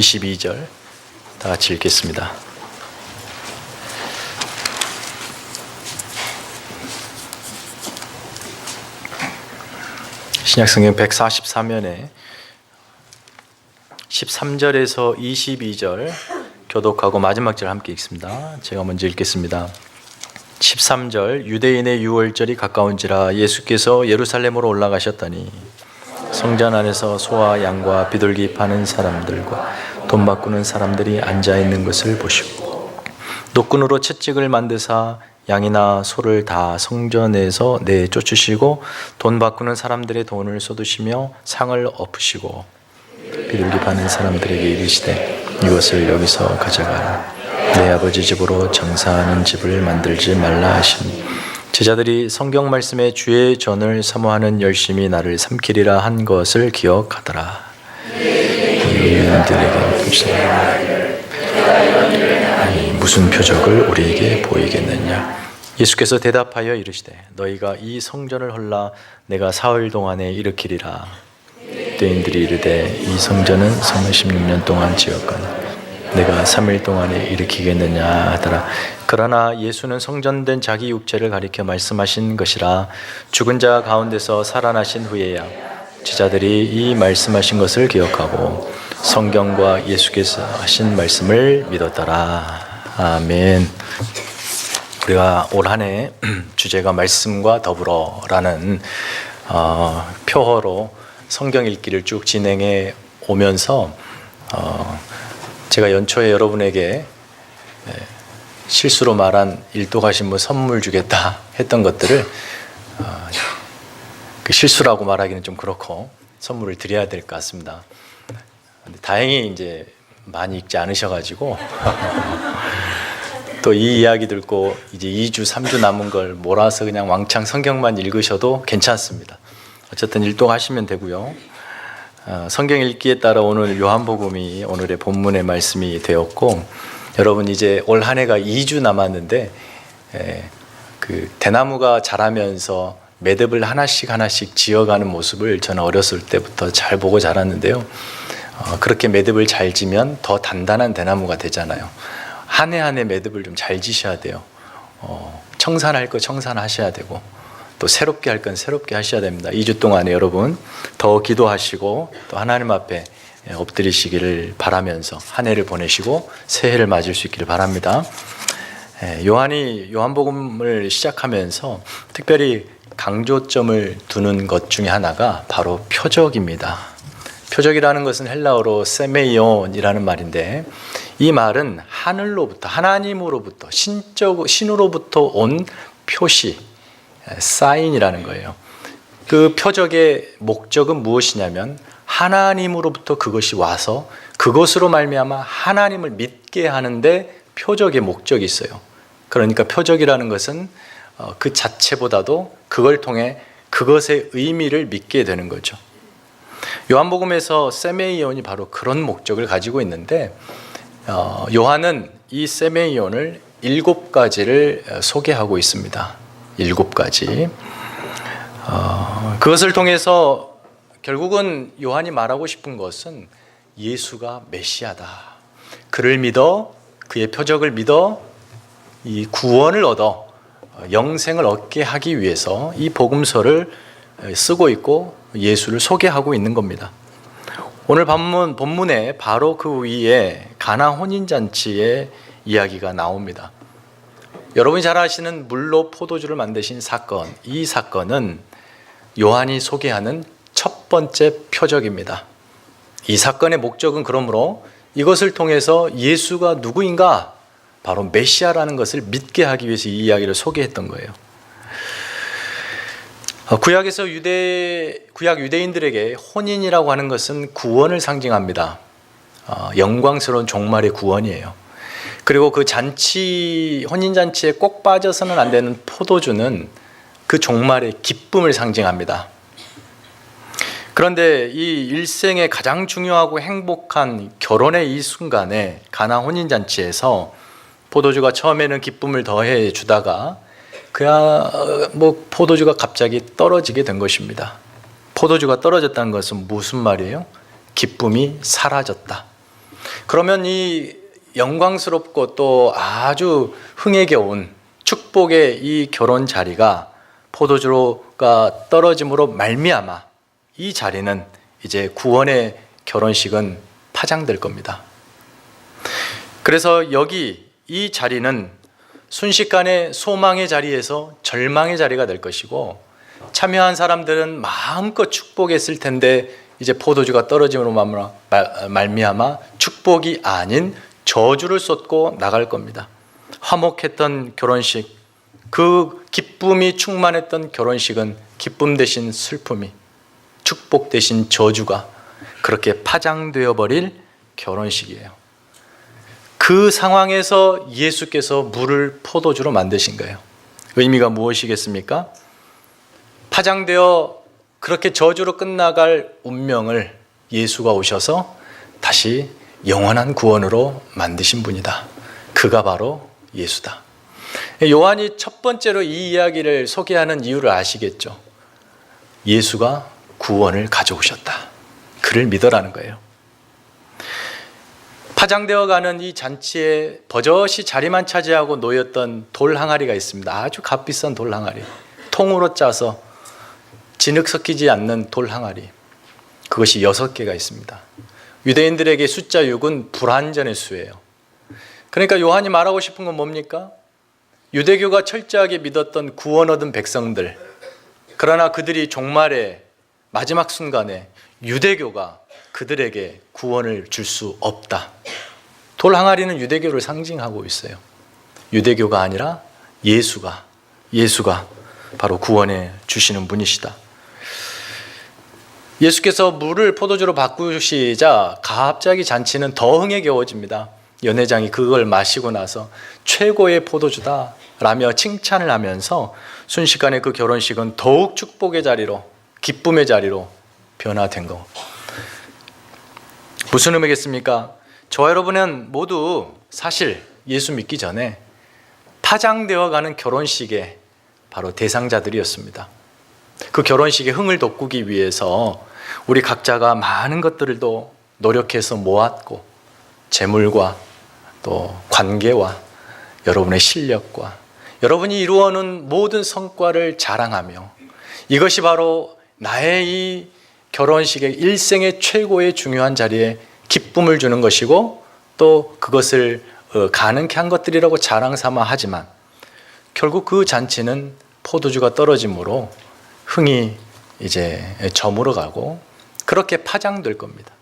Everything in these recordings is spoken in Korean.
22절 다 같이 읽겠습니다. 신약성경 144면에 13절에서 22절 교독하고 마지막 절 함께 읽습니다. 제가 먼저 읽겠습니다. 13절 유대인의 유월절이 가까운지라 예수께서 예루살렘으로 올라가셨더니 성전 안에서 소와 양과 비둘기 파는 사람들과 돈 바꾸는 사람들이 앉아있는 것을 보시고 노끈으로 채찍을 만드사 양이나 소를 다 성전에서 내쫓으시고 돈 바꾸는 사람들의 돈을 쏟으시며 상을 엎으시고 비둘기 파는 사람들에게 이르시되 이것을 여기서 가져가라. 내 아버지 집으로 장사하는 집을 만들지 말라 하시니 제자들이 성경 말씀에 주의 전을 사모하는 열심히 나를 삼키리라 한 것을 기억하더라. 유대인들에게 무슨 표적을 우리에게 보이겠느냐. 예수께서 대답하여 이르시되 너희가 이 성전을 헐라 내가 사흘 동안에 일으키리라. 유대인들이 이르되 이 성전은 36년 동안 지었거니 내가 3일 동안에 일으키겠느냐 하더라. 그러나 예수는 성전된 자기 육체를 가리켜 말씀하신 것이라. 죽은 자 가운데서 살아나신 후에야 제자들이 이 말씀하신 것을 기억하고 성경과 예수께서 하신 말씀을 믿었더라. 아멘. 우리가 올 한 해 주제가 말씀과 더불어라는 표어로 성경 읽기를 쭉 진행해 오면서 제가 연초에 여러분에게 실수로 말한 일도가신부 선물 주겠다 했던 것들을 그 실수라고 말하기는 좀 그렇고 선물을 드려야 될 것 같습니다. 근데 다행히 이제 많이 읽지 않으셔가지고 또 이 이야기 듣고 이제 2주, 3주 남은 걸 몰아서 그냥 왕창 성경만 읽으셔도 괜찮습니다. 어쨌든 일독하시면 되고요. 성경 읽기에 따라 오늘 요한복음이 오늘의 본문의 말씀이 되었고, 여러분 이제 올 한 해가 2주 남았는데 그 대나무가 자라면서 매듭을 하나씩 지어가는 모습을 저는 어렸을 때부터 잘 보고 자랐는데요. 그렇게 매듭을 잘 지면 더 단단한 대나무가 되잖아요. 한 해 한 해 매듭을 좀 잘 지셔야 돼요. 청산할 거 청산하셔야 되고 또 새롭게 할 건 새롭게 하셔야 됩니다. 2주 동안에 여러분 더 기도하시고 또 하나님 앞에 엎드리시기를 바라면서 한 해를 보내시고 새해를 맞을 수 있기를 바랍니다. 요한이 요한복음을 시작하면서 특별히 강조점을 두는 것 중에 하나가 바로 표적입니다. 표적이라는 것은 헬라어로 세메이온이라는 말인데, 이 말은 하늘로부터, 하나님으로부터, 신으로부터 온 표시, 사인이라는 거예요. 그 표적의 목적은 무엇이냐면 하나님으로부터 그것이 와서 그것으로 말미암아 하나님을 믿게 하는데 표적의 목적이 있어요. 그러니까 표적이라는 것은 그 자체보다도 그걸 통해 그것의 의미를 믿게 되는 거죠. 요한복음에서 세메이온이 바로 그런 목적을 가지고 있는데, 요한은 이 세메이온을 7가지를 소개하고 있습니다. 7가지. 그것을 통해서 결국은 요한이 말하고 싶은 것은 예수가 메시아다. 그를 믿어, 그의 표적을 믿어 이 구원을 얻어 영생을 얻게 하기 위해서 이 복음서를 쓰고 있고 예수를 소개하고 있는 겁니다. 오늘 본문에 바로 그 위에 가나 혼인잔치의 이야기가 나옵니다. 여러분이 잘 아시는 물로 포도주를 만드신 사건, 이 사건은 요한이 소개하는 첫 번째 표적입니다. 이 사건의 목적은 그러므로 이것을 통해서 예수가 누구인가, 바로 메시아라는 것을 믿게 하기 위해서 이 이야기를 소개했던 거예요. 구약에서 구약 유대인들에게 혼인이라고 하는 것은 구원을 상징합니다. 영광스러운 종말의 구원이에요. 그리고 그 혼인잔치에 꼭 빠져서는 안 되는 포도주는 그 종말의 기쁨을 상징합니다. 그런데 이 일생에 가장 중요하고 행복한 결혼의 이 순간에 가나 혼인잔치에서 포도주가 처음에는 기쁨을 더해 주다가 포도주가 갑자기 떨어지게 된 것입니다. 포도주가 떨어졌다는 것은 무슨 말이에요? 기쁨이 사라졌다. 그러면 이 영광스럽고 또 아주 흥에 겨운 축복의 이 결혼 자리가 포도주가 떨어짐으로 말미암아 이 자리는 이제 구원의 결혼식은 파장될 겁니다. 그래서 여기 이 자리는 순식간에 소망의 자리에서 절망의 자리가 될 것이고, 참여한 사람들은 마음껏 축복했을 텐데 이제 포도주가 떨어짐으로 말미암아 축복이 아닌 저주를 쏟고 나갈 겁니다. 화목했던 결혼식, 그 기쁨이 충만했던 결혼식은 기쁨 대신 슬픔이, 축복 대신 저주가 그렇게 파장되어 버릴 결혼식이에요. 그 상황에서 예수께서 물을 포도주로 만드신 거예요. 의미가 무엇이겠습니까? 파장되어 그렇게 저주로 끝나갈 운명을 예수가 오셔서 다시 영원한 구원으로 만드신 분이다. 그가 바로 예수다. 요한이 첫 번째로 이 이야기를 소개하는 이유를 아시겠죠? 예수가 구원을 가져오셨다. 그를 믿어라는 거예요. 파장되어 가는 이 잔치에 버젓이 자리만 차지하고 놓였던 돌 항아리가 있습니다. 아주 값비싼 돌 항아리. 통으로 짜서 진흙 섞이지 않는 돌 항아리. 그것이 6개가 있습니다. 유대인들에게 숫자 6은 불완전의 수예요. 그러니까 요한이 말하고 싶은 건 뭡니까? 유대교가 철저하게 믿었던 구원 얻은 백성들, 그러나 그들이 종말의 마지막 순간에 유대교가 그들에게 구원을 줄 수 없다. 돌 항아리는 유대교를 상징하고 있어요. 유대교가 아니라 예수가 바로 구원해 주시는 분이시다. 예수께서 물을 포도주로 바꾸시자 갑자기 잔치는 더 흥에 겨워집니다. 연회장이 그걸 마시고 나서 최고의 포도주다 라며 칭찬을 하면서 순식간에 그 결혼식은 더욱 축복의 자리로, 기쁨의 자리로 변화된 거. 무슨 의미겠습니까? 저와 여러분은 모두 사실 예수 믿기 전에 파장되어가는 결혼식의 바로 대상자들이었습니다. 그 결혼식의 흥을 돋구기 위해서 우리 각자가 많은 것들을 또 노력해서 모았고, 재물과 또 관계와 여러분의 실력과 여러분이 이루어놓은 모든 성과를 자랑하며, 이것이 바로 나의 이 결혼식의 일생의 최고의 중요한 자리에 기쁨을 주는 것이고, 또 그것을 가능케 한 것들이라고 자랑 삼아 하지만, 결국 그 잔치는 포도주가 떨어짐으로 흥이 이제 저물어 가고 그렇게 파장될 겁니다.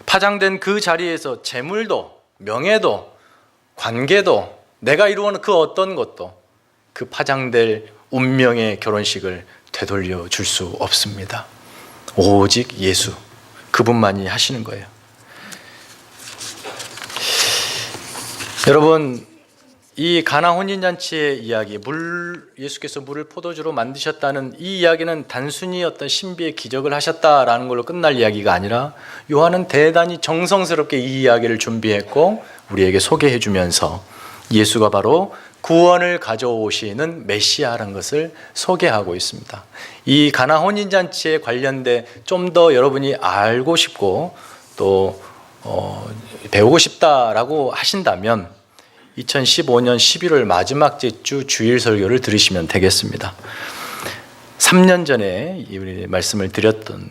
파장된 그 자리에서 재물도 명예도 관계도 내가 이루어놓은 그 어떤 것도 그 파장될 운명의 결혼식을 되돌려 줄 수 없습니다. 오직 예수, 그분만이 하시는 거예요. 여러분, 이 가나 혼인잔치의 이야기, 예수께서 물을 포도주로 만드셨다는 이 이야기는 단순히 어떤 신비의 기적을 하셨다라는 걸로 끝날 이야기가 아니라, 요한은 대단히 정성스럽게 이 이야기를 준비했고 우리에게 소개해 주면서 예수가 바로 구원을 가져오시는 메시아라는 것을 소개하고 있습니다. 이 가나 혼인잔치에 관련돼 좀 더 여러분이 알고 싶고 또 배우고 싶다라고 하신다면 2015년 11월 마지막 주 주일 설교를 들으시면 되겠습니다. 3년 전에 이 말씀을 드렸던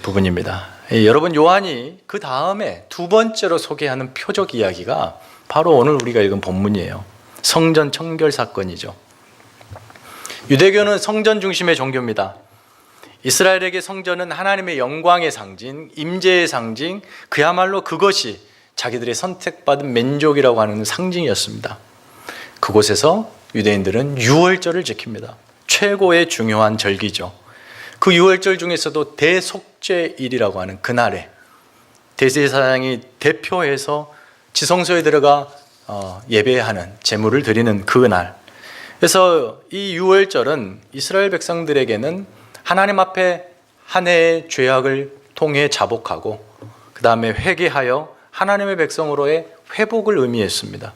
부분입니다. 여러분, 요한이 그 다음에 두 번째로 소개하는 표적 이야기가 바로 오늘 우리가 읽은 본문이에요. 성전 청결 사건이죠. 유대교는 성전 중심의 종교입니다. 이스라엘에게 성전은 하나님의 영광의 상징, 임재의 상징, 그야말로 그것이 자기들의 선택받은 민족이라고 하는 상징이었습니다. 그곳에서 유대인들은 유월절을 지킵니다. 최고의 중요한 절기죠. 그 유월절 중에서도 대속죄일이라고 하는 그날에 대제사장이 대표해서 지성소에 들어가 예배하는, 제물을 드리는 그날. 그래서 이 유월절은 이스라엘 백성들에게는 하나님 앞에 한 해의 죄악을 통해 자복하고 그 다음에 회개하여 하나님의 백성으로의 회복을 의미했습니다.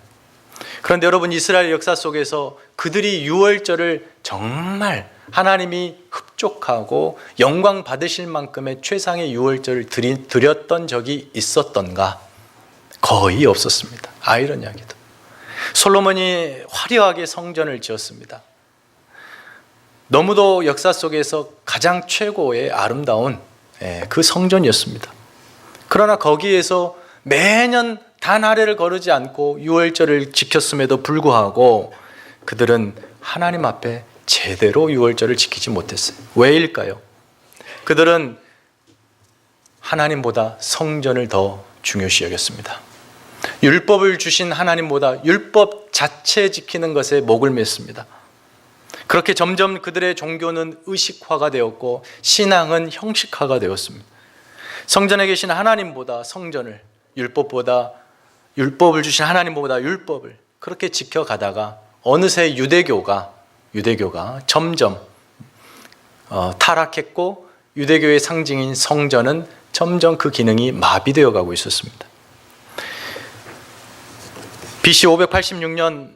그런데 여러분, 이스라엘 역사 속에서 그들이 유월절을 정말 하나님이 흡족하고 영광 받으실 만큼의 최상의 유월절을 드렸던 적이 있었던가? 거의 없었습니다. 아이러니하게도. 솔로몬이 화려하게 성전을 지었습니다. 너무도 역사 속에서 가장 최고의 아름다운 그 성전이었습니다. 그러나 거기에서 매년 단 하루를 거르지 않고 유월절을 지켰음에도 불구하고 그들은 하나님 앞에 제대로 유월절을 지키지 못했어요. 왜일까요? 그들은 하나님보다 성전을 더 중요시 여겼습니다. 율법을 주신 하나님보다 율법 자체 지키는 것에 목을 맸습니다. 그렇게 점점 그들의 종교는 의식화가 되었고 신앙은 형식화가 되었습니다. 성전에 계신 하나님보다 성전을, 율법을 주신 하나님보다 율법을 그렇게 지켜가다가 어느새 유대교가 점점 타락했고 유대교의 상징인 성전은 점점 그 기능이 마비되어 가고 있었습니다. BC 586년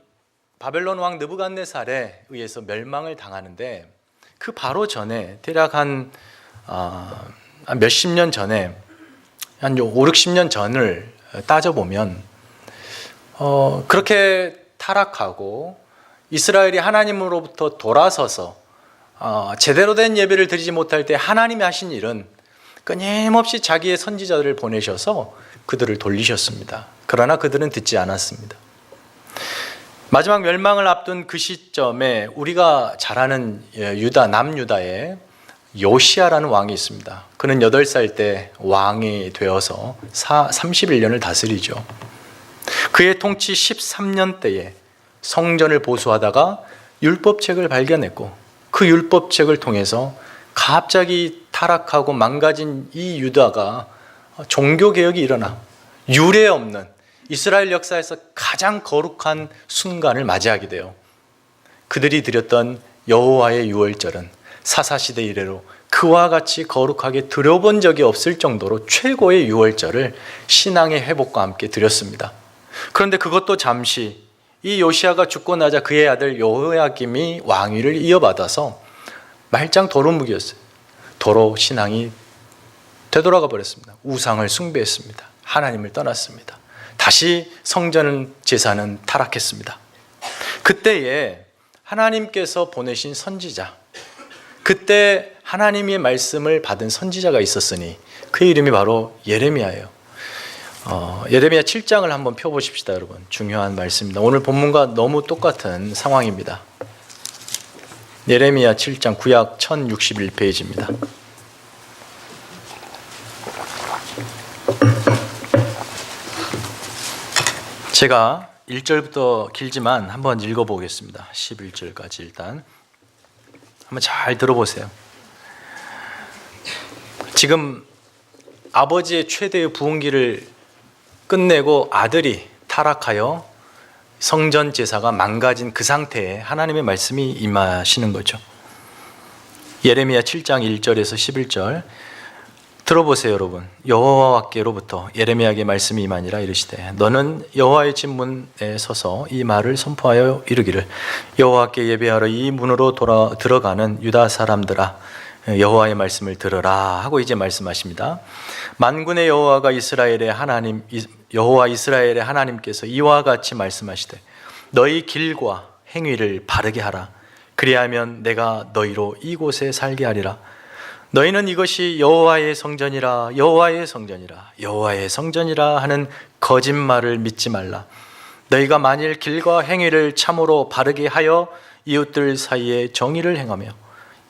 바벨론 왕 느부갓네살에 의해서 멸망을 당하는데 그 바로 전에 대략 한 몇십 년 전에 한 5, 60년 전을 따져보면 그렇게 타락하고 이스라엘이 하나님으로부터 돌아서서 제대로 된 예배를 드리지 못할 때 하나님이 하신 일은 끊임없이 자기의 선지자들을 보내셔서 그들을 돌리셨습니다. 그러나 그들은 듣지 않았습니다. 마지막 멸망을 앞둔 그 시점에 우리가 잘 아는 남유다에 요시야라는 왕이 있습니다. 그는 8살 때 왕이 되어서 31년을 다스리죠. 그의 통치 13년 때에 성전을 보수하다가 율법책을 발견했고 그 율법책을 통해서 갑자기 타락하고 망가진 이 유다가 종교개혁이 일어나 유례 없는 이스라엘 역사에서 가장 거룩한 순간을 맞이하게 돼요. 그들이 드렸던 여호와의 유월절은 사사시대 이래로 그와 같이 거룩하게 드려본 적이 없을 정도로 최고의 유월절을 신앙의 회복과 함께 드렸습니다. 그런데 그것도 잠시 이 요시야가 죽고 나자 그의 아들 여호야김이 왕위를 이어받아서 말짱 도루묵이었어요. 도로 신앙이 되돌아가 버렸습니다. 우상을 숭배했습니다. 하나님을 떠났습니다. 다시 성전 제사는 타락했습니다. 그때에 하나님께서 보내신 선지자, 그때 하나님의 말씀을 받은 선지자가 있었으니 그 이름이 바로 예레미야예요. 예레미야 7장을 한번 펴보십시다, 여러분. 중요한 말씀입니다. 오늘 본문과 너무 똑같은 상황입니다. 예레미야 7장 구약 1061페이지입니다. 제가 1절부터 길지만 한번 읽어보겠습니다. 11절까지 일단 한번 잘 들어보세요. 지금 아버지의 최대의 부흥기를 끝내고 아들이 타락하여 성전 제사가 망가진 그 상태에 하나님의 말씀이 임하시는 거죠. 예레미야 7장 1절에서 11절 들어보세요, 여러분. 여호와께로부터 예레미야에게 말씀이 임하니라 이르시되 너는 여호와의 집 문에 서서 이 말을 선포하여 이르기를 여호와께 예배하러 이 문으로 들어가는 유다 사람들아 여호와의 말씀을 들으라 하고 이제 말씀하십니다. 만군의 여호와가 여호와 이스라엘의 하나님께서 이와 같이 말씀하시되 너희 길과 행위를 바르게 하라. 그리하면 내가 너희로 이곳에 살게 하리라. 너희는 이것이 여호와의 성전이라 여호와의 성전이라 여호와의 성전이라 하는 거짓말을 믿지 말라. 너희가 만일 길과 행위를 참으로 바르게 하여 이웃들 사이에 정의를 행하며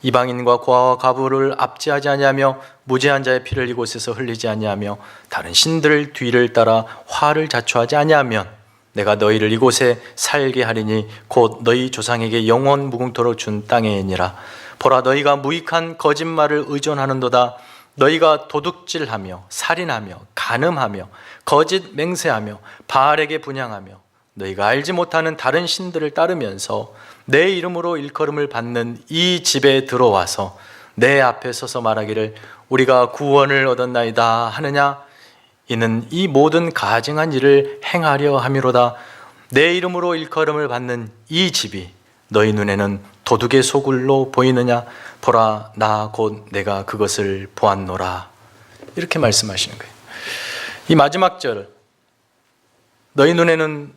이방인과 고아와 과부를 압제하지 아니하며 무죄한 자의 피를 이곳에서 흘리지 아니하며 다른 신들 뒤를 따라 화를 자초하지 아니하면 내가 너희를 이곳에 살게 하리니 곧 너희 조상에게 영원 무궁토록 준 땅에니라. 보라, 너희가 무익한 거짓말을 의존하는도다. 너희가 도둑질하며 살인하며 간음하며 거짓 맹세하며 바알에게 분향하며 너희가 알지 못하는 다른 신들을 따르면서 내 이름으로 일컬음을 받는 이 집에 들어와서 내 앞에 서서 말하기를 우리가 구원을 얻었나이다 하느냐. 이는 이 모든 가증한 일을 행하려 함이로다. 내 이름으로 일컬음을 받는 이 집이 너희 눈에는 도둑의 소굴로 보이느냐. 보라, 나 곧 내가 그것을 보았노라. 이렇게 말씀하시는 거예요. 이 마지막 절 너희 눈에는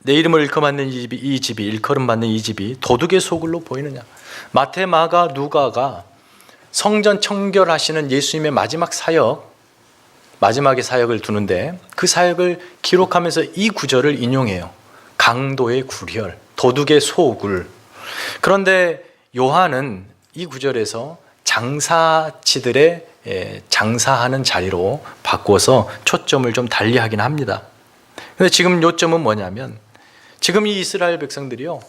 내 이름을 일컬음받는 이 집이 일컬음받는 이 집이 도둑의 소굴로 보이느냐? 마태, 마가, 누가가 성전 청결하시는 예수님의 마지막 사역, 마지막에 사역을 두는데 그 사역을 기록하면서 이 구절을 인용해요. 강도의 굴혈, 도둑의 소굴. 그런데 요한은 이 구절에서 장사치들의 장사하는 자리로 바꿔서 초점을 좀 달리하긴 합니다. 근데 지금 요점은 뭐냐면 지금 이 이스라엘 백성들이요,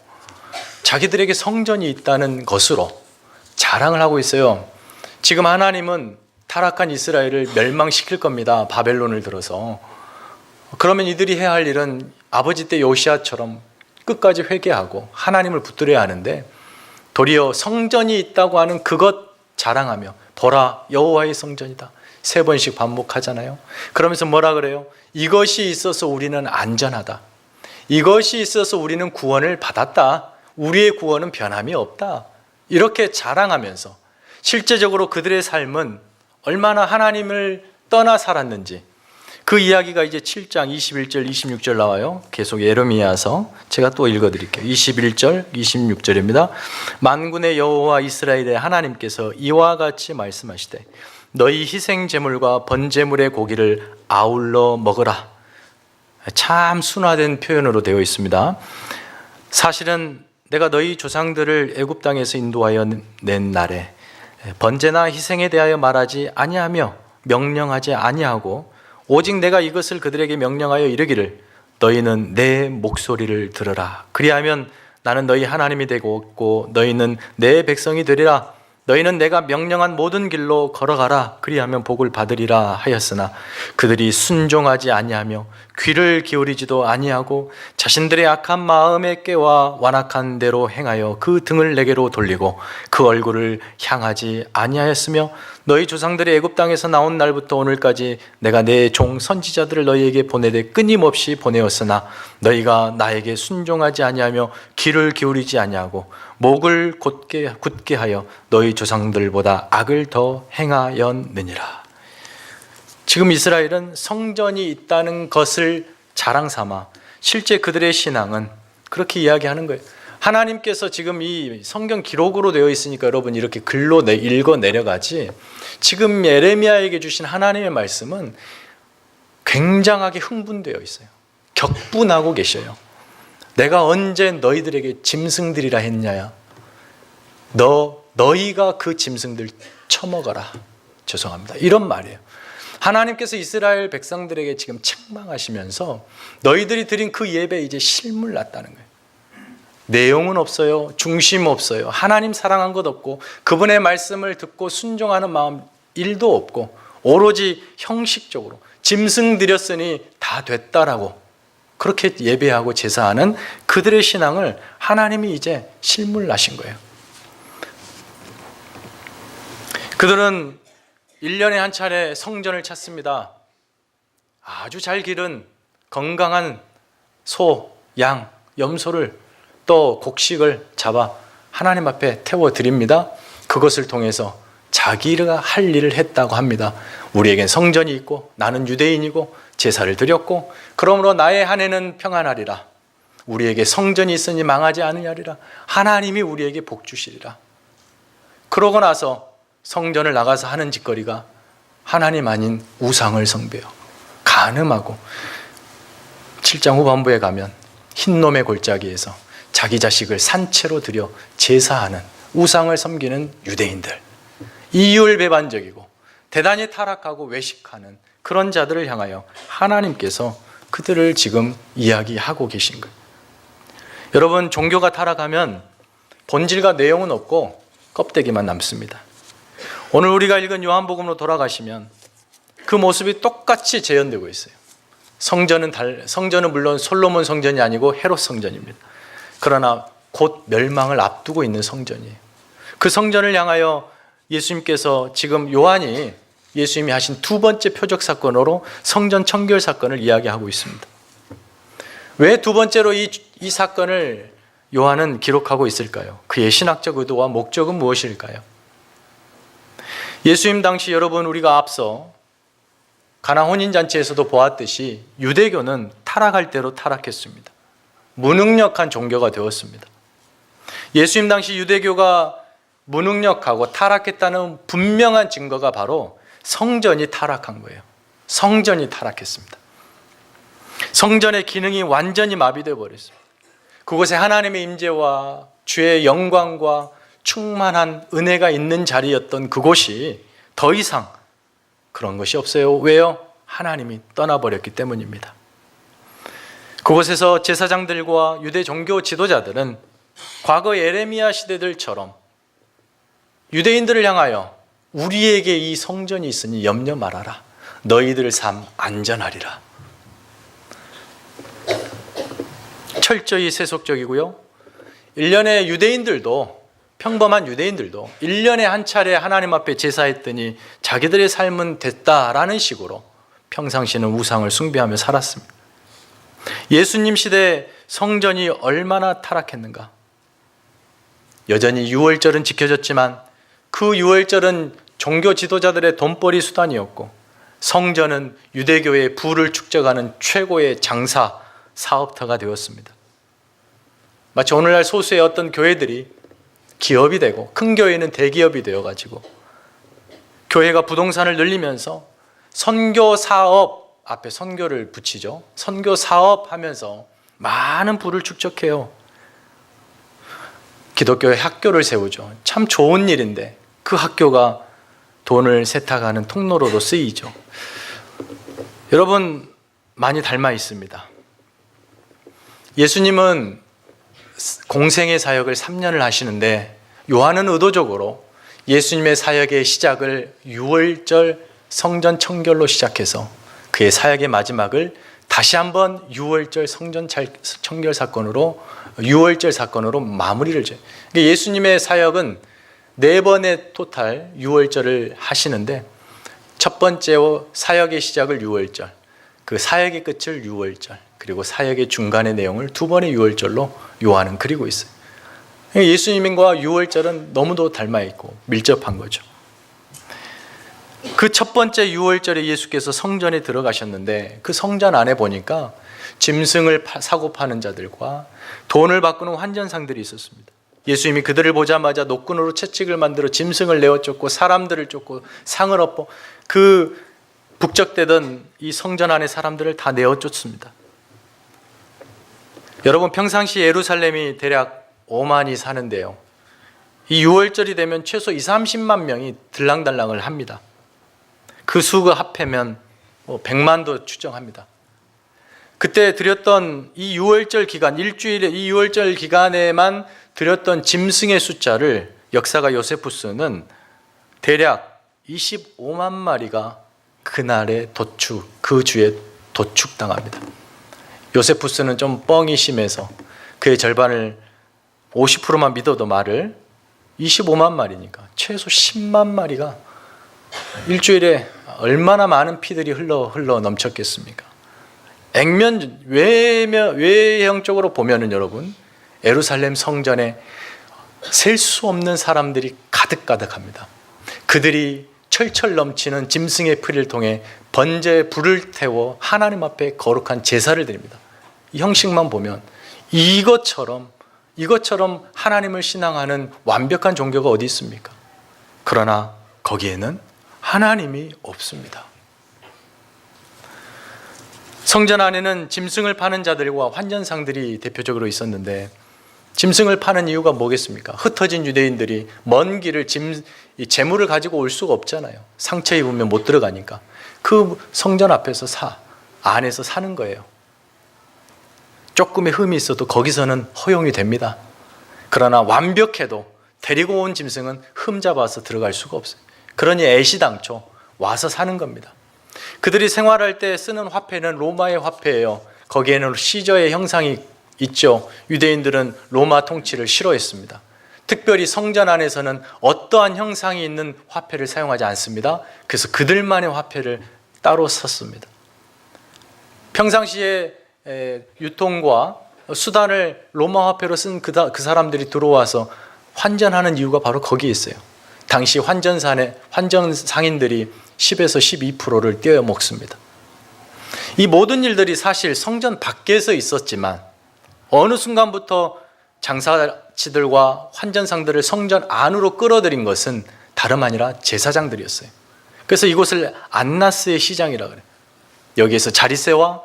자기들에게 성전이 있다는 것으로 자랑을 하고 있어요. 지금 하나님은 타락한 이스라엘을 멸망시킬 겁니다. 바벨론을 들어서. 그러면 이들이 해야 할 일은 아버지 때 요시아처럼 끝까지 회개하고 하나님을 붙들어야 하는데, 도리어 성전이 있다고 하는 그것 자랑하며 보라 여호와의 성전이다 3번씩 반복하잖아요. 그러면서 뭐라 그래요? 이것이 있어서 우리는 안전하다. 이것이 있어서 우리는 구원을 받았다. 우리의 구원은 변함이 없다. 이렇게 자랑하면서 실제적으로 그들의 삶은 얼마나 하나님을 떠나 살았는지 그 이야기가 이제 7장 21절 26절 나와요. 계속 예레미야서 제가 또 읽어드릴게요. 21절 26절입니다. 만군의 여호와 이스라엘의 하나님께서 이와 같이 말씀하시되 너희 희생 제물과 번제물의 고기를 아울러 먹으라. 참 순화된 표현으로 되어 있습니다. 사실은 내가 너희 조상들을 애굽 땅에서 인도하여 낸 날에 번제나 희생에 대하여 말하지 아니하며 명령하지 아니하고 오직 내가 이것을 그들에게 명령하여 이르기를 너희는 내 목소리를 들으라. 그리하면 나는 너희 하나님이 되고 너희는 내 백성이 되리라. 너희는 내가 명령한 모든 길로 걸어가라. 그리하면 복을 받으리라 하였으나 그들이 순종하지 아니하며 귀를 기울이지도 아니하고 자신들의 악한 마음에 깨와 완악한 대로 행하여 그 등을 내게로 돌리고 그 얼굴을 향하지 아니하였으며 너희 조상들이 애굽 땅에서 나온 날부터 오늘까지 내가 내 종 선지자들을 너희에게 보내되 끊임없이 보내었으나 너희가 나에게 순종하지 아니하며 귀를 기울이지 아니하고 목을 굳게 하여 너희 조상들보다 악을 더 행하였느니라. 지금 이스라엘은 성전이 있다는 것을 자랑 삼아 실제 그들의 신앙은 그렇게 이야기하는 거예요. 하나님께서 지금 이 성경 기록으로 되어 있으니까 여러분 이렇게 글로 읽어 내려가지, 지금 예레미야에게 주신 하나님의 말씀은 굉장하게 흥분되어 있어요. 격분하고 계셔요. 내가 언제 너희들에게 짐승들이라 했냐야. 너희가 그 짐승들 처먹어라. 죄송합니다. 이런 말이에요. 하나님께서 이스라엘 백성들에게 지금 책망하시면서 너희들이 드린 그 예배에 이제 실물 났다는 거예요. 내용은 없어요. 중심 없어요. 하나님 사랑한 것 없고 그분의 말씀을 듣고 순종하는 마음 1도 없고 오로지 형식적으로 짐승 드렸으니 다 됐다라고 그렇게 예배하고 제사하는 그들의 신앙을 하나님이 이제 실물 나신 거예요. 그들은 1년에 한 차례 성전을 찾습니다. 아주 잘 기른 건강한 소, 양, 염소를 또 곡식을 잡아 하나님 앞에 태워드립니다. 그것을 통해서 자기가 할 일을 했다고 합니다. 우리에겐 성전이 있고 나는 유대인이고 제사를 드렸고 그러므로 나의 한 해는 평안하리라. 우리에게 성전이 있으니 망하지 않으리라. 하나님이 우리에게 복 주시리라. 그러고 나서 성전을 나가서 하는 짓거리가 하나님 아닌 우상을 숭배요. 간음하고 7장 후반부에 가면 흰놈의 골짜기에서 자기 자식을 산채로 들여 제사하는 우상을 섬기는 유대인들, 이율배반적이고 대단히 타락하고 외식하는 그런 자들을 향하여 하나님께서 그들을 지금 이야기하고 계신 거예요. 여러분, 종교가 타락하면 본질과 내용은 없고 껍데기만 남습니다. 오늘 우리가 읽은 요한복음으로 돌아가시면 그 모습이 똑같이 재현되고 있어요. 성전은 물론 솔로몬 성전이 아니고 헤롯 성전입니다. 그러나 곧 멸망을 앞두고 있는 성전이에요. 그 성전을 향하여 예수님께서 지금 요한이 예수님이 하신 두 번째 표적 사건으로 성전 청결 사건을 이야기하고 있습니다. 왜 두 번째로 이 사건을 요한은 기록하고 있을까요? 그의 신학적 의도와 목적은 무엇일까요? 예수님 당시 여러분 우리가 앞서 가나 혼인잔치에서도 보았듯이 유대교는 타락할 대로 타락했습니다. 무능력한 종교가 되었습니다. 예수님 당시 유대교가 무능력하고 타락했다는 분명한 증거가 바로 성전이 타락한 거예요. 성전이 타락했습니다. 성전의 기능이 완전히 마비되어 버렸습니다. 그곳에 하나님의 임재와 주의 영광과 충만한 은혜가 있는 자리였던 그곳이 더 이상 그런 것이 없어요. 왜요? 하나님이 떠나버렸기 때문입니다. 그곳에서 제사장들과 유대 종교 지도자들은 과거 예레미야 시대들처럼 유대인들을 향하여 우리에게 이 성전이 있으니 염려 말아라. 너희들 삶 안전하리라. 철저히 세속적이고요. 1년에 유대인들도, 평범한 유대인들도 1년에 한 차례 하나님 앞에 제사했더니 자기들의 삶은 됐다라는 식으로 평상시는 우상을 숭배하며 살았습니다. 예수님 시대 성전이 얼마나 타락했는가. 여전히 유월절은 지켜졌지만 그 유월절은 종교 지도자들의 돈벌이 수단이었고 성전은 유대교의 부를 축적하는 최고의 장사 사업터가 되었습니다. 마치 오늘날 소수의 어떤 교회들이 기업이 되고 큰 교회는 대기업이 되어가지고 교회가 부동산을 늘리면서 선교 사업 앞에 선교를 붙이죠. 선교 사업 하면서 많은 부를 축적해요. 기독교의 학교를 세우죠. 참 좋은 일인데 그 학교가 돈을 세탁하는 통로로도 쓰이죠. 여러분 많이 닮아 있습니다. 예수님은 공생의 사역을 3년을 하시는데 요한은 의도적으로 예수님의 사역의 시작을 유월절 성전 청결로 시작해서 그의 사역의 마지막을 다시 한번 유월절 성전 청결 사건으로 유월절 사건으로 마무리를 줘요. 그러니까 예수님의 사역은 4번의 토탈 유월절을 하시는데 첫 번째 사역의 시작을 유월절, 그 사역의 끝을 유월절, 그리고 사역의 중간의 내용을 2번의 유월절로 요한은 그리고 있어요. 예수님과 유월절은 너무도 닮아 있고 밀접한 거죠. 그 첫 번째 유월절에 예수께서 성전에 들어가셨는데 그 성전 안에 보니까 짐승을 사고 파는 자들과 돈을 바꾸는 환전상들이 있었습니다. 예수님이 그들을 보자마자 노끈으로 채찍을 만들어 짐승을 내어 쫓고 사람들을 쫓고 상을 엎어 그 북적대던 이 성전 안의 사람들을 다 내어 쫓습니다. 여러분 평상시 예루살렘이 대략 5만이 사는데요. 이 6월절이 되면 최소 20-30만 명이 들랑달랑을 합니다. 그 수가 합하면 100만도 추정합니다. 그때 드렸던 이 6월절 기간, 일주일에 이 6월절 기간에만 드렸던 짐승의 숫자를 역사가 요세푸스는 대략 25만 마리가 그날의 그 주에 도축당합니다. 요세푸스는 좀 뻥이 심해서 그의 절반을 50%만 믿어도 말을 25만 마리니까 최소 10만 마리가 일주일에 얼마나 많은 피들이 흘러 넘쳤겠습니까? 외형적으로 보면은 여러분 예루살렘 성전에 셀 수 없는 사람들이 가득합니다. 그들이 철철 넘치는 짐승의 피를 통해 번제에 불을 태워 하나님 앞에 거룩한 제사를 드립니다. 이 형식만 보면 이것처럼 하나님을 신앙하는 완벽한 종교가 어디 있습니까? 그러나 거기에는 하나님이 없습니다. 성전 안에는 짐승을 파는 자들과 환전상들이 대표적으로 있었는데 짐승을 파는 이유가 뭐겠습니까? 흩어진 유대인들이 먼 길을 재물을 가지고 올 수가 없잖아요. 상처 입으면 못 들어가니까 그 성전 앞에서 안에서 사는 거예요. 조금의 흠이 있어도 거기서는 허용이 됩니다. 그러나 완벽해도 데리고 온 짐승은 흠 잡아서 들어갈 수가 없어요. 그러니 애시당초 와서 사는 겁니다. 그들이 생활할 때 쓰는 화폐는 로마의 화폐예요. 거기에는 시저의 형상이 있죠. 유대인들은 로마 통치를 싫어했습니다. 특별히 성전 안에서는 어떠한 형상이 있는 화폐를 사용하지 않습니다. 그래서 그들만의 화폐를 따로 썼습니다. 평상시에 유통과 수단을 로마 화폐로 쓴 그 사람들이 들어와서 환전하는 이유가 바로 거기에 있어요. 당시 환전상인들이 10에서 12%를 떼어 먹습니다. 이 모든 일들이 사실 성전 밖에서 있었지만 어느 순간부터 장사치들과 환전상들을 성전 안으로 끌어들인 것은 다름 아니라 제사장들이었어요. 그래서 이곳을 안나스의 시장이라고 그래요. 여기에서 자리세와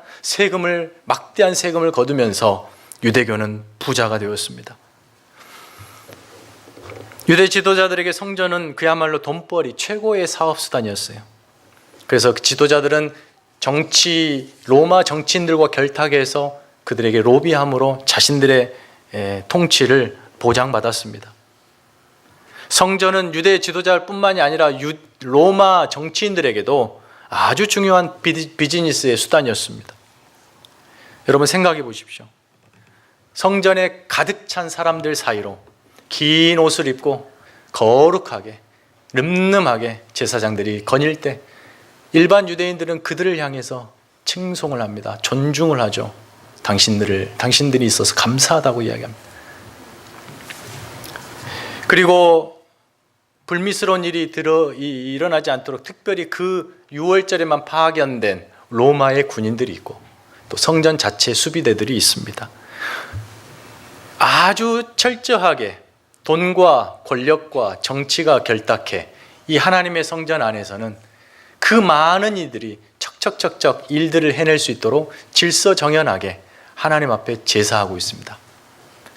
막대한 세금을 거두면서 유대교는 부자가 되었습니다. 유대 지도자들에게 성전은 그야말로 돈벌이 최고의 사업수단이었어요. 그래서 지도자들은 로마 정치인들과 결탁해서 그들에게 로비함으로 자신들의 통치를 보장받았습니다. 성전은 유대 지도자뿐만이 아니라 로마 정치인들에게도 아주 중요한 비즈니스의 수단이었습니다. 여러분 생각해 보십시오. 성전에 가득 찬 사람들 사이로 긴 옷을 입고 거룩하게 늠름하게 제사장들이 거닐 때 일반 유대인들은 그들을 향해서 칭송을 합니다. 존중을 하죠. 당신들이 있어서 감사하다고 이야기합니다. 그리고 불미스러운 일이 일어나지 않도록 특별히 그 6월절에만 파견된 로마의 군인들이 있고 또 성전 자체 수비대들이 있습니다. 아주 철저하게 돈과 권력과 정치가 결탁해 이 하나님의 성전 안에서는 그 많은 이들이 척척척척 일들을 해낼 수 있도록 질서정연하게 하나님 앞에 제사하고 있습니다.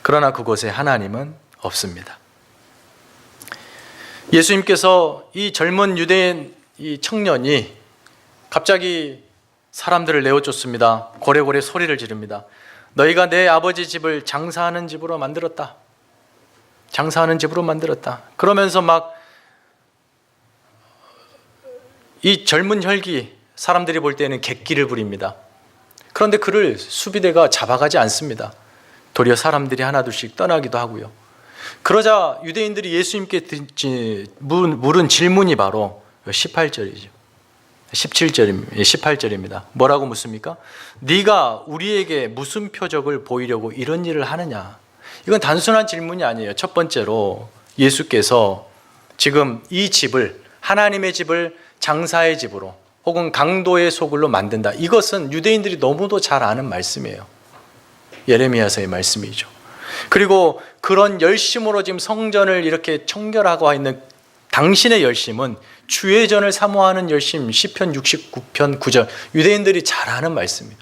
그러나 그곳에 하나님은 없습니다. 예수님께서 이 젊은 유대인 이 청년이 갑자기 사람들을 내어쫓습니다. 고래고래 소리를 지릅니다. 너희가 내 아버지 집을 장사하는 집으로 만들었다. 장사하는 집으로 만들었다. 그러면서 막 이 젊은 혈기 사람들이 볼 때는 객기를 부립니다. 그런데 그를 수비대가 잡아가지 않습니다. 도리어 사람들이 하나둘씩 떠나기도 하고요. 그러자 유대인들이 예수님께 물은 질문이 바로 18절이죠. 18절입니다. 뭐라고 묻습니까? 네가 우리에게 무슨 표적을 보이려고 이런 일을 하느냐? 이건 단순한 질문이 아니에요. 첫 번째로 예수께서 지금 이 집을 하나님의 집을 장사의 집으로 혹은 강도의 소굴로 만든다. 이것은 유대인들이 너무도 잘 아는 말씀이에요. 예레미야서의 말씀이죠. 그리고 그런 열심으로 지금 성전을 이렇게 청결하고 있는 당신의 열심은 주의 전을 사모하는 열심, 시편 69편 9절 유대인들이 잘 아는 말씀이에요.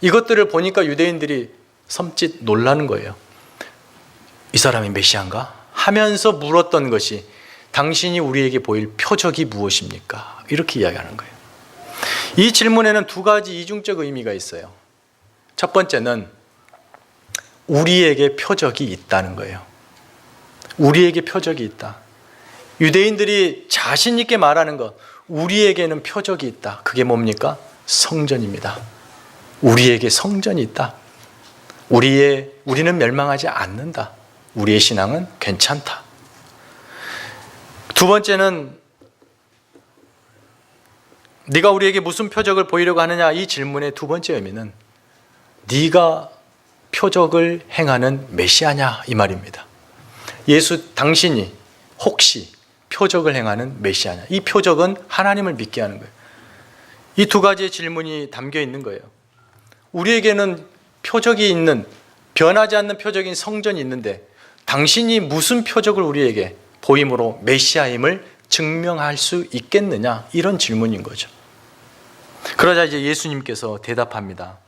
이것들을 보니까 유대인들이 섬찟 놀라는 거예요. 이 사람이 메시아인가? 하면서 물었던 것이 당신이 우리에게 보일 표적이 무엇입니까? 이렇게 이야기하는 거예요. 이 질문에는 두 가지 이중적 의미가 있어요. 첫 번째는 우리에게 표적이 있다는 거예요. 우리에게 표적이 있다. 유대인들이 자신 있게 말하는 것, 우리에게는 표적이 있다. 그게 뭡니까? 성전입니다. 우리에게 성전이 있다. 우리는 멸망하지 않는다. 우리의 신앙은 괜찮다. 두 번째는 네가 우리에게 무슨 표적을 보이려고 하느냐? 이 질문의 두 번째 의미는 네가 표적을 행하는 메시아냐? 이 말입니다. 당신이 혹시 표적을 행하는 메시아냐? 이 표적은 하나님을 믿게 하는 거예요. 이 두 가지의 질문이 담겨 있는 거예요. 우리에게는 표적이 있는, 변하지 않는 표적인 성전이 있는데 당신이 무슨 표적을 우리에게 보임으로 메시아임을 증명할 수 있겠느냐? 이런 질문인 거죠. 그러자 이제 예수님께서 대답합니다.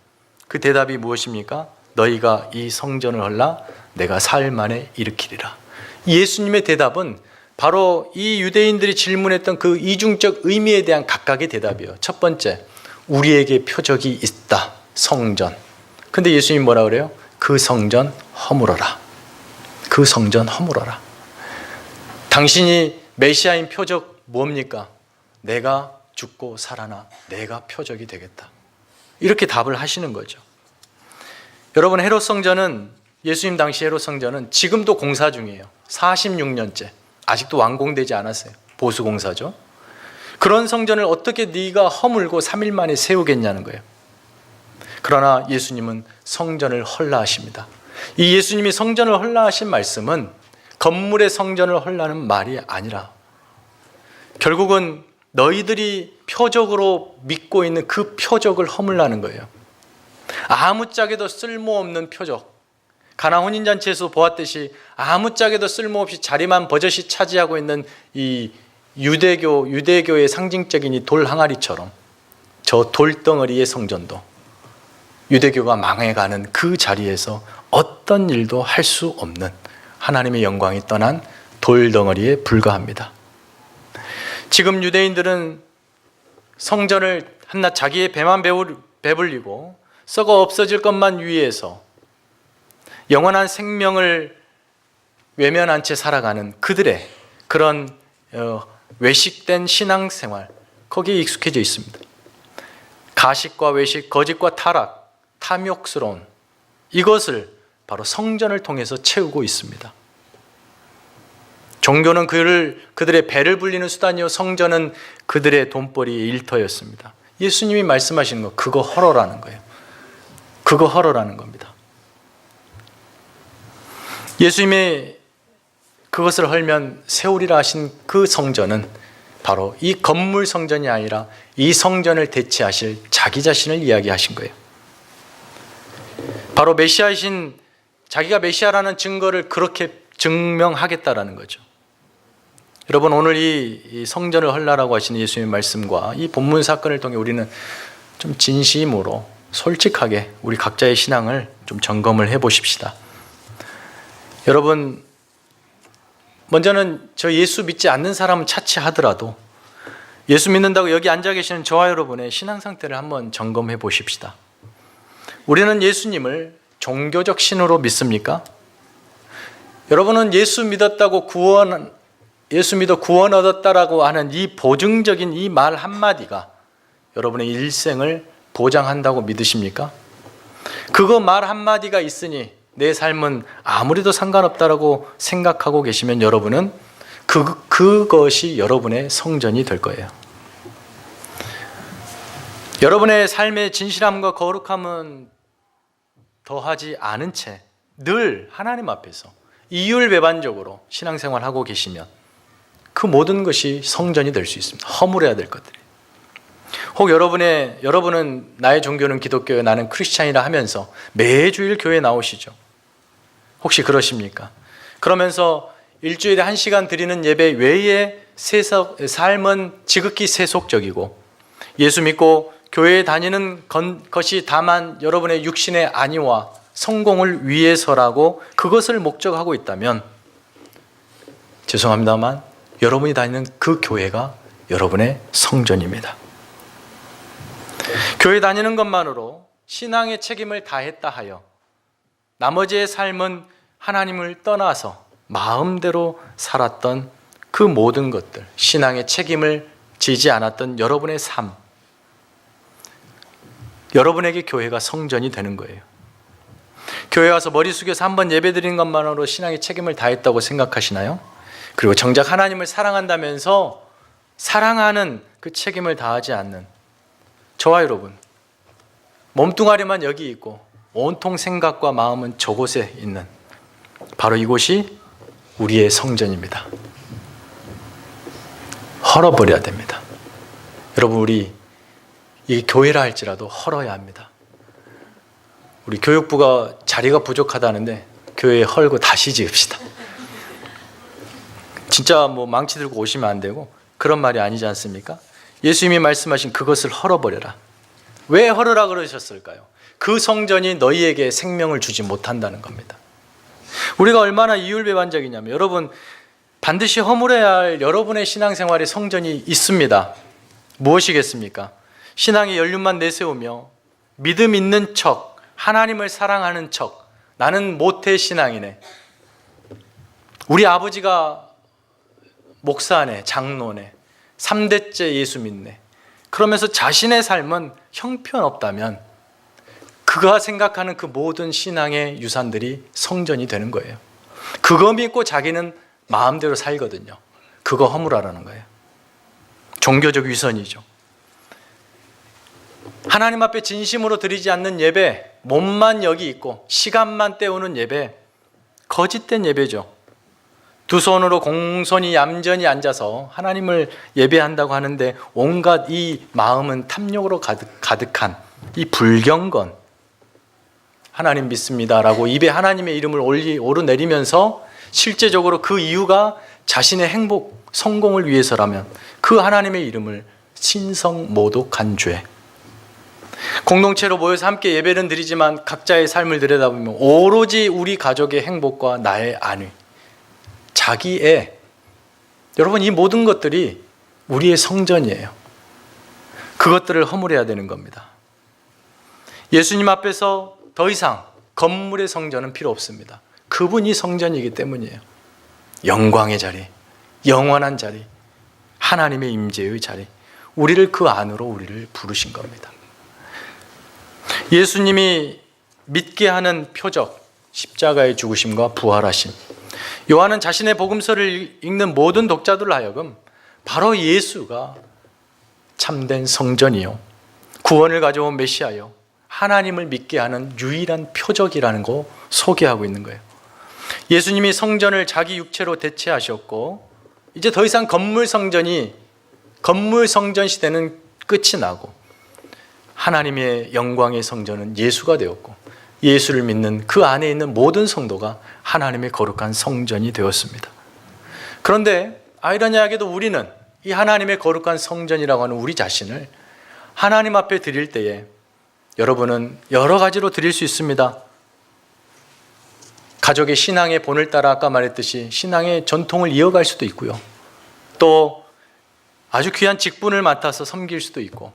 그 대답이 무엇입니까? 너희가 이 성전을 헐라 내가 사흘 만에 일으키리라. 예수님의 대답은 바로 이 유대인들이 질문했던 그 이중적 의미에 대한 각각의 대답이에요. 첫 번째, 우리에게 표적이 있다. 성전. 근데 예수님이 뭐라 그래요? 그 성전 허물어라. 그 성전 허물어라. 당신이 메시아인 표적 뭡니까? 내가 죽고 살아나 내가 표적이 되겠다. 이렇게 답을 하시는 거죠. 여러분, 헤롯 성전은, 예수님 당시 헤롯 성전은 지금도 공사 중이에요. 46년째. 아직도 완공되지 않았어요. 보수 공사죠. 그런 성전을 어떻게 네가 허물고 3일 만에 세우겠냐는 거예요. 그러나 예수님은 성전을 헐라하십니다. 이 예수님이 성전을 헐라하신 말씀은 건물의 성전을 헐라는 말이 아니라 결국은 너희들이 표적으로 믿고 있는 그 표적을 허물라는 거예요. 아무짝에도 쓸모없는 표적. 가나 혼인잔치에서 보았듯이 아무짝에도 쓸모없이 자리만 버젓이 차지하고 있는 이 유대교의 상징적인 이 돌 항아리처럼 저 돌덩어리의 성전도 유대교가 망해가는 그 자리에서 어떤 일도 할 수 없는 하나님의 영광이 떠난 돌덩어리에 불과합니다. 지금 유대인들은 성전을 한낱 자기의 배만 배불리고 썩어 없어질 것만 위해서 영원한 생명을 외면한 채 살아가는 그들의 그런 외식된 신앙생활, 거기에 익숙해져 있습니다. 가식과 외식, 거짓과 타락, 탐욕스러운 이것을 바로 성전을 통해서 채우고 있습니다. 종교는 그들의 배를 불리는 수단이요, 성전은 그들의 돈벌이의 일터였습니다. 예수님이 말씀하시는 거, 그거 헐어라는 거예요. 그거 헐어라는 겁니다. 예수님이 그것을 헐면 세우리라 하신 그 성전은 바로 이 건물 성전이 아니라 이 성전을 대체하실 자기 자신을 이야기하신 거예요. 바로 메시아이신 자기가 메시아라는 증거를 그렇게 증명하겠다라는 거죠. 여러분, 오늘 이 성전을 헐라라고 하시는 예수님의 말씀과 이 본문 사건을 통해 우리는 좀 진심으로 솔직하게 우리 각자의 신앙을 좀 점검을 해보십시다. 여러분, 먼저는 저 예수 믿지 않는 사람은 차치하더라도 예수 믿는다고 여기 앉아 계시는 저와 여러분의 신앙 상태를 한번 점검해 보십시다. 우리는 예수님을 종교적 신으로 믿습니까? 여러분은 예수 믿어 구원 얻었다라고 하는 이 보증적인 이 말 한마디가 여러분의 일생을 보장한다고 믿으십니까? 그거 말 한마디가 있으니 내 삶은 아무리도 상관없다라고 생각하고 계시면 여러분은 그것이 여러분의 성전이 될 거예요. 여러분의 삶의 진실함과 거룩함은 더하지 않은 채 늘 하나님 앞에서 이율배반적으로 신앙생활하고 계시면 그 모든 것이 성전이 될 수 있습니다. 허물어야 될 것들이. 혹 여러분은 나의 종교는 기독교예요, 나는 크리스찬이라 하면서 매주일 교회에 나오시죠. 혹시 그러십니까? 그러면서 일주일에 1시간 드리는 예배 외에 삶은 지극히 세속적이고 예수 믿고 교회에 다니는 것이 다만 여러분의 육신의 안위와 성공을 위해서라고 그것을 목적하고 있다면 죄송합니다만 여러분이 다니는 그 교회가 여러분의 성전입니다. 교회 다니는 것만으로 신앙의 책임을 다했다 하여 나머지의 삶은 하나님을 떠나서 마음대로 살았던 그 모든 것들, 신앙의 책임을 지지 않았던 여러분의 삶, 여러분에게 교회가 성전이 되는 거예요. 교회 와서 머리 숙여서 한번 예배 드리는 것만으로 신앙의 책임을 다했다고 생각하시나요? 그리고 정작 하나님을 사랑한다면서 사랑하는 그 책임을 다하지 않는 저와 여러분, 몸뚱아리만 여기 있고 온통 생각과 마음은 저곳에 있는 바로 이곳이 우리의 성전입니다. 헐어버려야 됩니다. 여러분, 우리 이 교회라 할지라도 헐어야 합니다. 우리 교육부가 자리가 부족하다는데 교회에 헐고 다시 지읍시다. 진짜 망치 들고 오시면 안 되고 그런 말이 아니지 않습니까? 예수님이 말씀하신 그것을 헐어버려라. 왜 헐으라 그러셨을까요? 그 성전이 너희에게 생명을 주지 못한다는 겁니다. 우리가 얼마나 이율배반적이냐면 여러분, 반드시 허물어야 할 여러분의 신앙생활의 성전이 있습니다. 무엇이겠습니까? 신앙의 연륜만 내세우며 믿음 있는 척, 하나님을 사랑하는 척, 나는 모태신앙이네, 우리 아버지가 목사네, 장로네, 3대째 예수 믿네, 그러면서 자신의 삶은 형편없다면 그가 생각하는 그 모든 신앙의 유산들이 성전이 되는 거예요. 그거 믿고 자기는 마음대로 살거든요. 그거 허물하라는 거예요. 종교적 위선이죠. 하나님 앞에 진심으로 드리지 않는 예배, 몸만 여기 있고 시간만 때우는 예배, 거짓된 예배죠. 두 손으로 공손히 얌전히 앉아서 하나님을 예배한다고 하는데 온갖 이 마음은 탐욕으로 가득한 이 불경건, 하나님 믿습니다라고 입에 하나님의 이름을 오르내리면서 실제적으로 그 이유가 자신의 행복, 성공을 위해서라면 그 하나님의 이름을 신성모독한 죄. 공동체로 모여서 함께 예배는 드리지만 각자의 삶을 들여다보면 오로지 우리 가족의 행복과 나의 안위, 자기의, 여러분 이 모든 것들이 우리의 성전이에요. 그것들을 허물어야 되는 겁니다. 예수님 앞에서 더 이상 건물의 성전은 필요 없습니다. 그분이 성전이기 때문이에요. 영광의 자리, 영원한 자리, 하나님의 임재의 자리, 우리를 그 안으로 우리를 부르신 겁니다. 예수님이 믿게 하는 표적, 십자가의 죽으심과 부활하심. 요한은 자신의 복음서를 읽는 모든 독자들로 하여금 바로 예수가 참된 성전이요, 구원을 가져온 메시아요, 하나님을 믿게 하는 유일한 표적이라는 거 소개하고 있는 거예요. 예수님이 성전을 자기 육체로 대체하셨고 이제 더 이상 건물 성전 시대는 끝이 나고 하나님의 영광의 성전은 예수가 되었고 예수를 믿는 그 안에 있는 모든 성도가 하나님의 거룩한 성전이 되었습니다. 그런데 아이러니하게도 우리는 이 하나님의 거룩한 성전이라고 하는 우리 자신을 하나님 앞에 드릴 때에 여러분은 여러 가지로 드릴 수 있습니다. 가족의 신앙의 본을 따라 아까 말했듯이 신앙의 전통을 이어갈 수도 있고요. 또 아주 귀한 직분을 맡아서 섬길 수도 있고,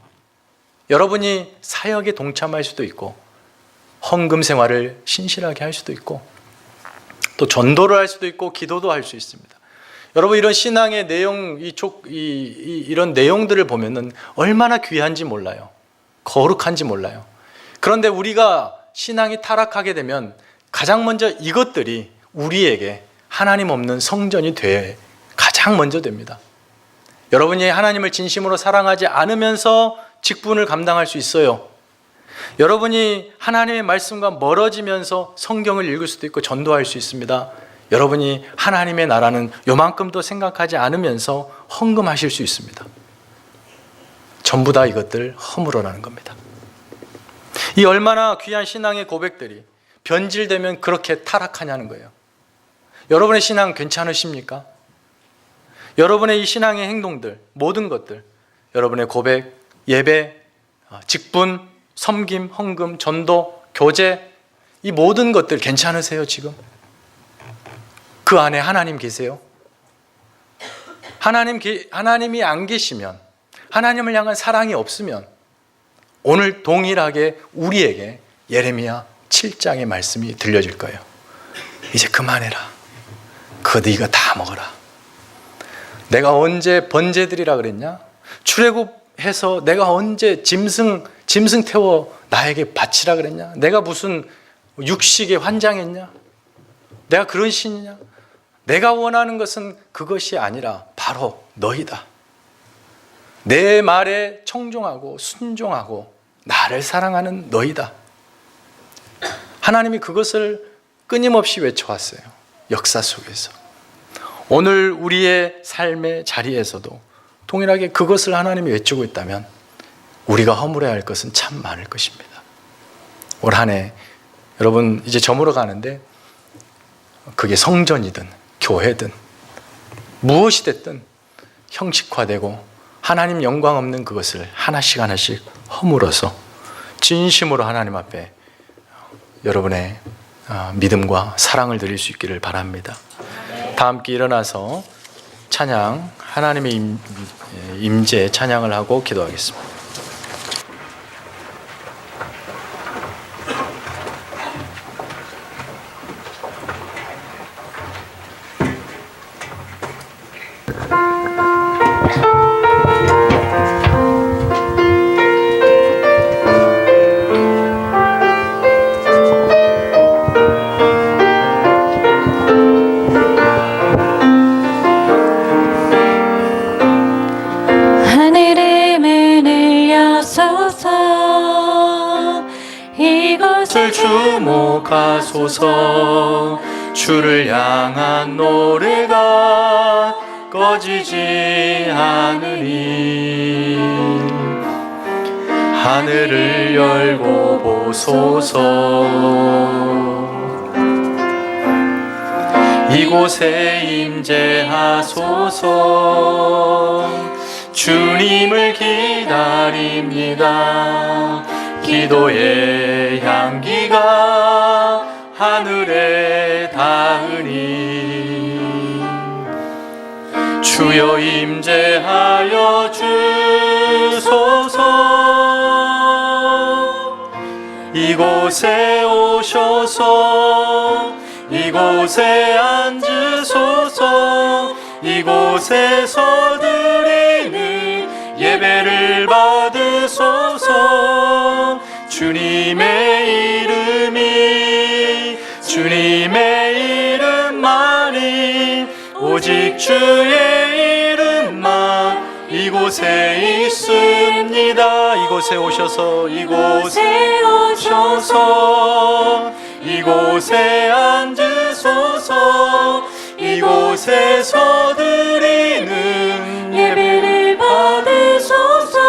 여러분이 사역에 동참할 수도 있고, 헌금 생활을 신실하게 할 수도 있고, 또 전도를 할 수도 있고, 기도도 할 수 있습니다. 여러분 이런 신앙의 내용, 이런 내용들을 보면은 얼마나 귀한지 몰라요. 거룩한지 몰라요. 그런데 우리가 신앙이 타락하게 되면 가장 먼저 이것들이 우리에게 하나님 없는 성전이 가장 먼저 됩니다. 여러분이 하나님을 진심으로 사랑하지 않으면서 직분을 감당할 수 있어요. 여러분이 하나님의 말씀과 멀어지면서 성경을 읽을 수도 있고 전도할 수 있습니다. 여러분이 하나님의 나라는 요만큼도 생각하지 않으면서 헌금하실 수 있습니다. 전부 다 이것들 허물어라는 겁니다. 이 얼마나 귀한 신앙의 고백들이 변질되면 그렇게 타락하냐는 거예요. 여러분의 신앙 괜찮으십니까? 여러분의 이 신앙의 행동들, 모든 것들, 여러분의 고백, 예배, 직분, 섬김, 헌금, 전도, 교제, 이 모든 것들 괜찮으세요 지금? 그 안에 하나님 계세요? 하나님이 안 계시면, 하나님을 향한 사랑이 없으면 오늘 동일하게 우리에게 예레미야 7장의 말씀이 들려질 거예요. 이제 그만해라. 그거 네가 다 먹어라. 내가 언제 번제드리라 그랬냐? 출애굽해서 내가 언제 짐승 태워 나에게 바치라 그랬냐? 내가 무슨 육식에 환장했냐? 내가 그런 신이냐? 내가 원하는 것은 그것이 아니라 바로 너희다. 내 말에 청종하고 순종하고 나를 사랑하는 너희다. 하나님이 그것을 끊임없이 외쳐왔어요. 역사 속에서. 오늘 우리의 삶의 자리에서도 동일하게 그것을 하나님이 외치고 있다면 우리가 허물어야 할 것은 참 많을 것입니다. 올 한 해 여러분 이제 저물어 가는데 그게 성전이든 교회든 무엇이 됐든 형식화되고 하나님 영광 없는 그것을 하나씩 허물어서 진심으로 하나님 앞에 여러분의 믿음과 사랑을 드릴 수 있기를 바랍니다. 다 함께 일어나서 찬양, 하나님의 임재 찬양을 하고 기도하겠습니다. 주목하소서. 주를 향한 노래가 꺼지지 않으니 하늘을 열고 보소서. 이곳에 임재하소서. 주님을 기다립니다. 기도의 향기가 하늘에 닿으니 주여 임재하여 주소서. 이곳에 오셔서 이곳에 앉으소서. 이곳에서 드리는 예배를 받으소서. 주님의 이름만이 오직 주의 이름만 이곳에 있습니다. 이곳에 오셔서 이곳에 앉으소서. 이곳에서 드리는 예배를 받으소서.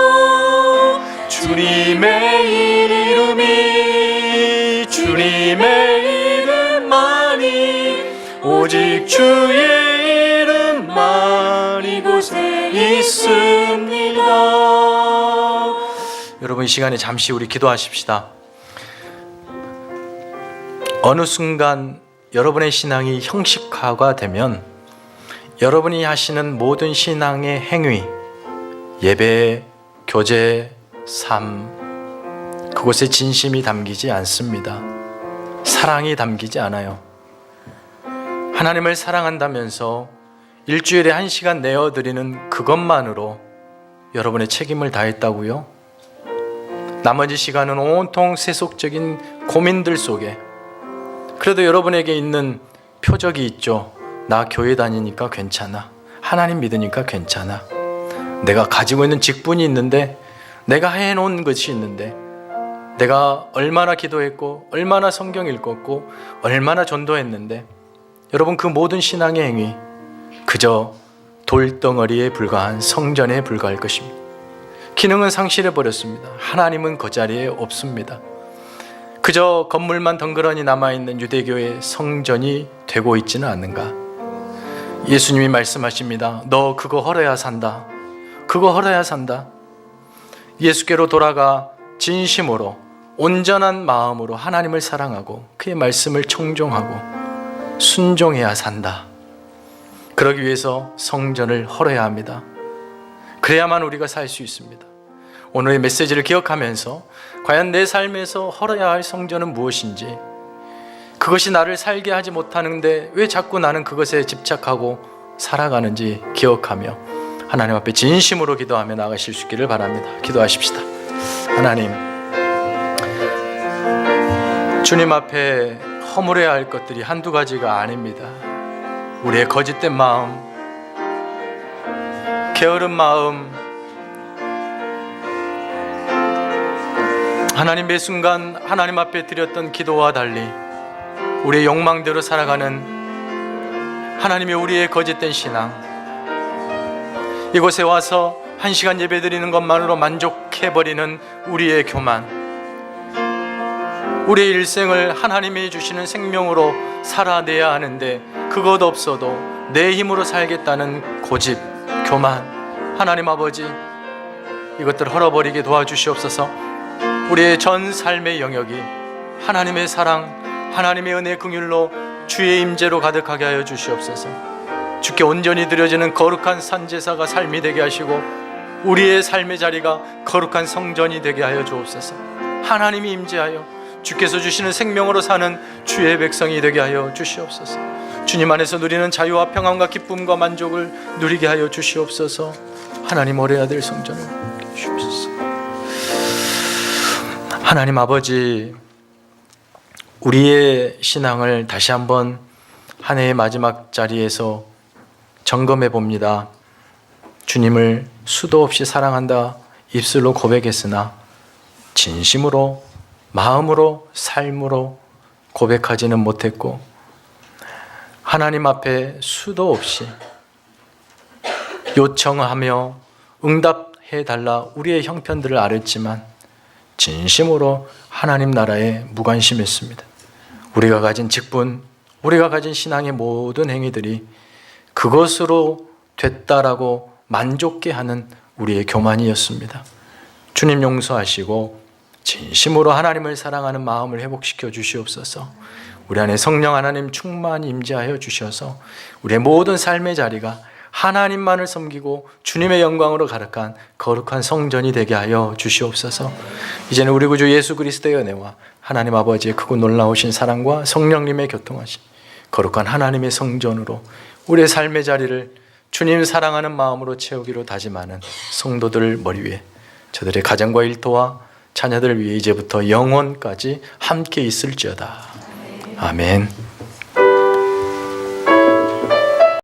주님의 이름만이 오직 주의 이름만 이곳에 있습니다. 여러분, 이 시간에 잠시 우리 기도하십시다. 어느 순간 여러분의 신앙이 형식화가 되면 여러분이 하시는 모든 신앙의 행위, 예배, 교제, 삶, 그곳에 진심이 담기지 않습니다. 사랑이 담기지 않아요. 하나님을 사랑한다면서 일주일에 1시간 내어드리는 그것만으로 여러분의 책임을 다했다고요? 나머지 시간은 온통 세속적인 고민들 속에, 그래도 여러분에게 있는 표적이 있죠. 나 교회 다니니까 괜찮아. 하나님 믿으니까 괜찮아. 내가 가지고 있는 직분이 있는데, 내가 해놓은 것이 있는데, 내가 얼마나 기도했고 얼마나 성경 읽었고 얼마나 전도했는데, 여러분, 그 모든 신앙의 행위 그저 돌덩어리에 불과한 성전에 불과할 것입니다. 기능은 상실해버렸습니다. 하나님은 그 자리에 없습니다. 그저 건물만 덩그러니 남아있는 유대교의 성전이 되고 있지는 않는가. 예수님이 말씀하십니다. 너 그거 헐어야 산다. 그거 헐어야 산다. 예수께로 돌아가 진심으로 온전한 마음으로 하나님을 사랑하고 그의 말씀을 청종하고 순종해야 산다. 그러기 위해서 성전을 헐어야 합니다. 그래야만 우리가 살 수 있습니다. 오늘의 메시지를 기억하면서 과연 내 삶에서 헐어야 할 성전은 무엇인지, 그것이 나를 살게 하지 못하는데 왜 자꾸 나는 그것에 집착하고 살아가는지 기억하며 하나님 앞에 진심으로 기도하며 나가실 수 있기를 바랍니다. 기도하십시다. 하나님, 주님 앞에 허물어야 할 것들이 한두 가지가 아닙니다. 우리의 거짓된 마음, 게으른 마음, 하나님 매 순간 하나님 앞에 드렸던 기도와 달리 우리의 욕망대로 살아가는 하나님의 우리의 거짓된 신앙, 이곳에 와서 1시간 예배 드리는 것만으로 만족해버리는 우리의 교만, 우리의 일생을 하나님이 주시는 생명으로 살아내야 하는데 그것 없어도 내 힘으로 살겠다는 고집, 교만, 하나님 아버지, 이것들 헐어버리게 도와주시옵소서. 우리의 전 삶의 영역이 하나님의 사랑, 하나님의 은혜 긍휼로 주의 임재로 가득하게 하여 주시옵소서. 주께 온전히 드려지는 거룩한 산제사가 삶이 되게 하시고 우리의 삶의 자리가 거룩한 성전이 되게 하여 주옵소서. 하나님이 임재하여 주께서 주시는 생명으로 사는 주의 백성이 되게 하여 주시옵소서. 주님 안에서 누리는 자유와 평안과 기쁨과 만족을 누리게 하여 주시옵소서. 하나님, 오래야 될 성전을 주옵소서. 하나님 아버지, 우리의 신앙을 다시 한번 한 해의 마지막 자리에서 점검해 봅니다. 주님을 수도 없이 사랑한다 입술로 고백했으나 진심으로, 마음으로, 삶으로 고백하지는 못했고, 하나님 앞에 수도 없이 요청하며 응답해달라 우리의 형편들을 아뢰지만 진심으로 하나님 나라에 무관심했습니다. 우리가 가진 직분, 우리가 가진 신앙의 모든 행위들이 그것으로 됐다라고 만족해 하는 우리의 교만이었습니다. 주님 용서하시고 진심으로 하나님을 사랑하는 마음을 회복시켜 주시옵소서. 우리 안에 성령 하나님 충만히 임재하여 주셔서 우리의 모든 삶의 자리가 하나님만을 섬기고 주님의 영광으로 가득한 거룩한 성전이 되게 하여 주시옵소서. 이제는 우리 구주 예수 그리스도의 은혜와 하나님 아버지의 크고 놀라우신 사랑과 성령님의 교통하심, 거룩한 하나님의 성전으로 우리의 삶의 자리를 주님 사랑하는 마음으로 채우기로 다짐하는 성도들 머리 위에 저들의 가정과 일터와 자녀들을 위해 이제부터 영원까지 함께 있을지어다. 아멘.